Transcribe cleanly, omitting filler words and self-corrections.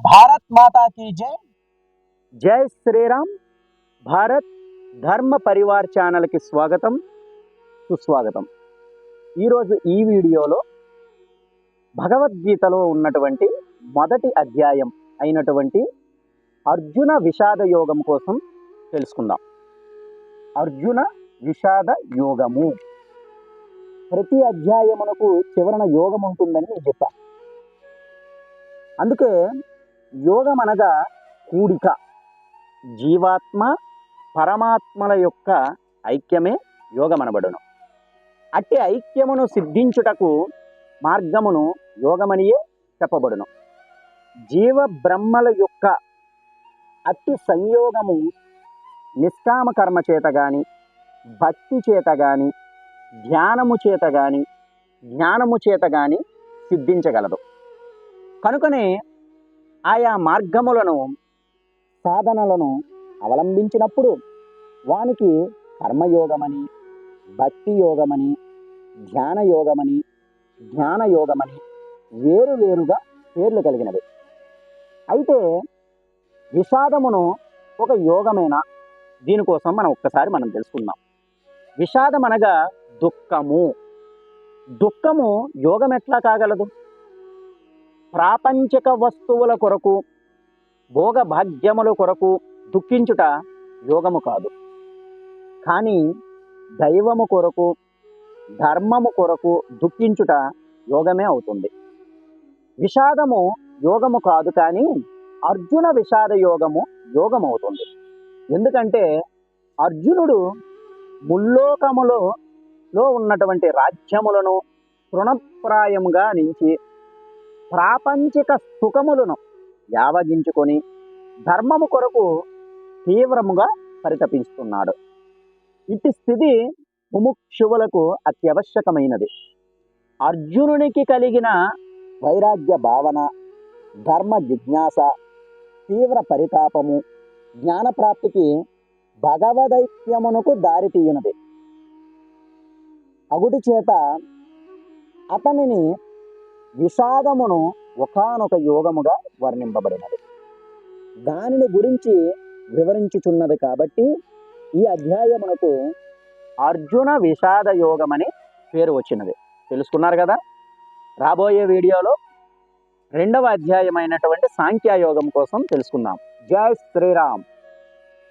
భారత్ మాతా key జై. జై శ్రీరామ్. భారత్ ధర్మ పరివార్ ఛానల్కి స్వాగతం, సుస్వాగతం. ఈరోజు ఈ వీడియోలో భగవద్గీతలో ఉన్నటువంటి మొదటి అధ్యాయం అయినటువంటి అర్జున విషాద యోగం కోసం తెలుసుకుందాం. అర్జున విషాద యోగము. ప్రతి అధ్యాయమునకు చివరన యోగం ఉంటుందని నేను చెప్పా. అందుకే యోగం అనగా కూడిక, జీవాత్మ పరమాత్మల యొక్క ఐక్యమే యోగమనబడును. అట్టి ఐక్యమును సిద్ధించుటకు మార్గమును యోగమనియే చెప్పబడును. జీవ బ్రహ్మల యొక్క అట్టి సంయోగము నిష్కామ కర్మ చేత గాని, భక్తి చేత గాని, ధ్యానము చేత గాని, జ్ఞానము చేత గాని సిద్ధించగలదు. కనుకనే ఆయా మార్గములను, సాధనలను అవలంబించినప్పుడు వానికి కర్మయోగమని, భక్తి యోగమని, ధ్యాన యోగమని, జ్ఞాన యోగమని వేరువేరుగా పేర్లు కలిగినవి. అయితే విషాదమును ఒక యోగమేనా? దీనికోసం మనం తెలుసుకుందాం. విషాదం అనగా దుఃఖము. దుఃఖము యోగం ఎట్లా కాగలదు? ప్రాపంచిక వస్తువుల కొరకు, భోగ భాగ్యముల కొరకు దుఃఖించుట యోగము కాదు. కానీ దైవము కొరకు, ధర్మము కొరకు దుఃఖించుట యోగమే అవుతుంది. విషాదము యోగము కాదు, కానీ అర్జున విషాద యోగము యోగం అవుతుంది. ఎందుకంటే అర్జునుడు ముల్లోకములో ఉన్నటువంటి రాజ్యములను తృణప్రాయముగా నుంచి ప్రాపంచిక సుఖములను యావగించుకొని ధర్మము కొరకు తీవ్రముగా పరితపిస్తున్నాడు. ఇట్టి స్థితి ముముక్షువులకు అత్యవశ్యకమైనది. అర్జునునికి కలిగిన వైరాగ్య భావన, ధర్మ జిజ్ఞాస, తీవ్ర పరితాపము జ్ఞానప్రాప్తికి భగవదైక్యమునకు దారితీయునది. అగుటి చేత అతనిని విషాదమును ఒకానొక యోగముగా వర్ణింపబడినది. దానిని గురించి వివరించుచున్నది కాబట్టి ఈ అధ్యాయమునకు అర్జున విషాద యోగమని పేరు వచ్చినది. తెలుసుకున్నారు కదా? రాబోయే వీడియోలో 2వ అధ్యాయమైనటువంటి సాంఖ్యయోగం కోసం తెలుసుకుందాం. జై శ్రీరామ్.